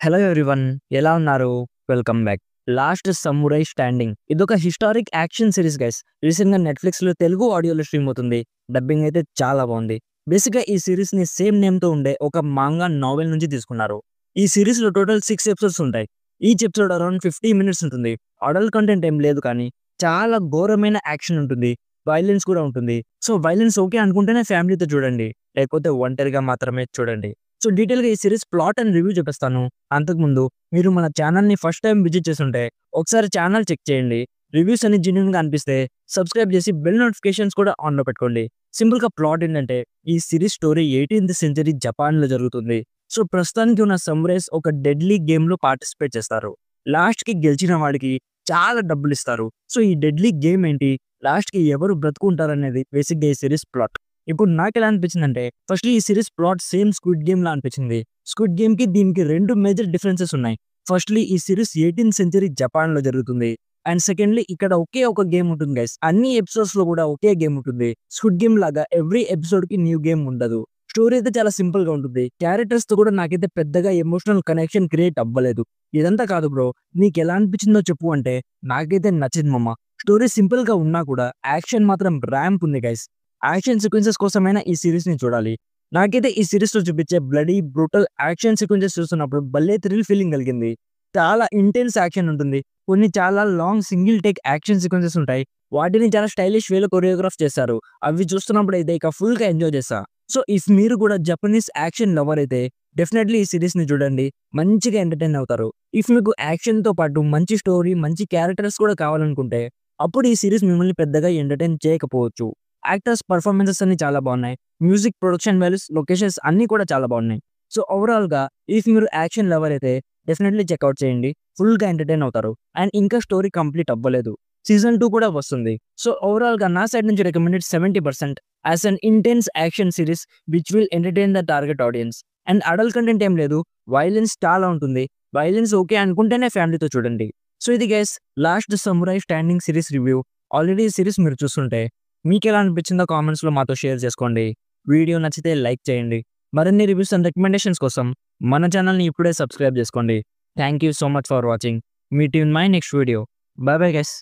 Hello everyone, ఎలా ఉన్నారు? Welcome back. Last samurai standing ఇదొక historic action series guys. Recent గా నెట్ఫ్లిక్స్ లో తెలుగు ఆడియోలో స్ట్రీమ్ అవుతుంది. డబ్బింగ్ అయితే చాలా బాగుంది. బేసిక్ గా ఈ సిరీస్ ని సేమ్ నేమ్ తో ఉండే ఒక మాంగా నావెల్ నుంచి తీసుకున్నారు. ఈ సిరీస్ లో టోటల్ 6 ఎపిసోడ్స్ ఉంటాయి. ఈచ్ ఎపిసోడ్ అరౌండ్ 50 మినిట్స్ ఉంటుంది. అడల్ట్ కంటెంట్ ఏం లేదు, కానీ చాలా ఘోరమైన యాక్షన్ ఉంటుంది. వైలెన్స్ కూడా ఉంటుంది. సో వైలెన్స్ ఓకే అనుకుంటేనే ఫ్యామిలీతో చూడండి, లేకపోతే ఒంటరిగా మాత్రమే చూడండి. సో డీటెయిల్‌గా ఈ సిరీస్ ప్లాట్ అండ్ రివ్యూ చెప్పేస్తాను. అంతకుముందు మీరు మన ఛానల్‌ని ఫస్ట్ టైమ్ విజిట్ చేసుంటే ఒకసారి ఛానల్ చెక్ చేయండి. రివ్యూస్ అన్ని జెన్యూన్‌గా అనిపిస్తే సబ్స్క్రైబ్ చేసి బెల్ నోటిఫికేషన్స్ కూడా ఆన్‌లో పెట్టుకోండి. సింపుల్‌గా ప్లాట్ ఏంటంటే, ఈ సిరీస్ స్టోరీ 18th సెంచరీ జపాన్‌లో జరుగుతుంది. సో ప్రస్తుతానికి ఉన్న సమురైస్ ఒక డెడ్లీ గేమ్‌లో పార్టిసిపేట్ చేస్తారు. లాస్ట్‌కి గెలిచిన వాడికి చాలా డబ్బులిస్తారు. సో ఈ డెడ్లీ గేమ్ ఏంటి? లాస్ట్‌కి ఎవరు బ్రతుకుంటారనేది బేసిక్‌గా ఈ సిరీస్ ప్లాట్. ఇప్పుడు నాకెలా అనిపించిందంటే, ఫస్ట్‌లీ ఈ సిరీస్ ప్లాట్ సేమ్ స్క్విడ్ గేమ్‌లా అనిపించింది. స్క్విడ్ గేమ్‌కి దీనికి 2 మేజర్ డిఫరెన్సెస్ ఉన్నాయి. ఫస్ట్‌లీ ఈ సిరీస్ 18th సెంచరీ జపాన్‌లో జరుగుతుంది. అండ్ సెకండ్‌లీ ఇక్కడ ఒకే ఒక గేమ్ ఉంటుంది గైస్. అన్ని ఎపిసోడ్స్‌లో కూడా ఒకే గేమ్ ఉంటుంది. స్క్విడ్ గేమ్ లాగా ఎవ్రీ ఎపిసోడ్‌కి న్యూ గేమ్ ఉండదు. స్టోరీ అయితే చాలా సింపుల్‌గా ఉంటుంది. క్యారెక్టర్స్‌తో కూడా నాకైతే పెద్దగా ఎమోషనల్ కనెక్షన్ క్రియేట్ అవ్వలేదు. ఇదంతా కాదు బ్రో, నీకెలా అనిపించిందో చెప్పు అంటే, నాకైతే నచ్చింది మామ. స్టోరీ సింపుల్‌గా ఉన్నా కూడా యాక్షన్ మాత్రం ర్యాంప్ ఉంది గైస్. యాక్షన్ సీక్వెన్సెస్ కోసమైనా ఈ సిరీస్‌ని చూడాలి. నాకైతే ఈ సిరీస్‌లో చూపించే బ్లడీ, బ్రూటల్ యాక్షన్ సీక్వెన్సెస్ చూస్తున్నప్పుడు భలే థ్రిల్ ఫీలింగ్ కలిగింది. చాలా ఇంటెన్స్ యాక్షన్ ఉంటుంది. కొన్ని చాలా long single take action sequences ఉంటాయి. వాటిని చాలా స్టైలిష్ వేలో కొరియోగ్రాఫ్ చేశారు. అవి చూస్తున్నప్పుడు అయితే ఇక ఫుల్‌గా ఎంజాయ్ చేశా. సో ఇఫ్ మీరు కూడా జపనీస్ యాక్షన్ లవర్ అయితే డెఫినెట్లీ ఈ సిరీస్‌ని చూడండి. మంచిగా ఎంటర్‌టైన్ అవుతారు. ఇఫ్ మీకు యాక్షన్‌తో పాటు మంచి స్టోరీ, మంచి క్యారెక్టర్స్ కూడా కావాలనుకుంటే అప్పుడు ఈ సిరీస్ మిమ్మల్ని పెద్దగా ఎంటర్‌టైన్ చేయకపోవచ్చు. యాక్టర్స్ పర్ఫార్మెన్సెస్ అన్ని చాలా బాగున్నాయి. మ్యూజిక్, ప్రొడక్షన్ వాల్యూస్, లొకేషన్స్ అన్నీ కూడా చాలా బాగున్నాయి. సో ఓవరాల్‌గా ఇఫ్ మీరు యాక్షన్ లవర్ అయితే డెఫినెట్లీ చెక్‌ఔట్ చేయండి. ఫుల్‌గా ఎంటర్‌టైన్ అవుతారు. అండ్ ఇంకా స్టోరీ కంప్లీట్ అవ్వలేదు. సీజన్ 2 కూడా వస్తుంది. సో ఓవరాల్‌గా నా సైడ్ నుంచి recommended 70% as an intense action series which will entertain the target audience. And adult content ఏం లేదు. వైలెన్స్ చాలా ఉంటుంది. వైలెన్స్ ఓకే అనుకుంటేనే ఫ్యామిలీతో చూడండి. సో ఇది guys last samurai standing series review. Already ఈ సిరీస్ మీరు చూస్తుంటే మీకెలా అనిపించిందో కామెంట్స్‌లో మాతో షేర్ చేసుకోండి. వీడియో నచ్చితే లైక్ చేయండి. మరిన్ని రివ్యూస్ అండ్ రికమెండేషన్స్ కోసం మన ఛానల్‌ని ఇప్పుడే సబ్స్క్రైబ్ చేసుకోండి. Thank you so much for watching. Meet you in my next video. By bye guys.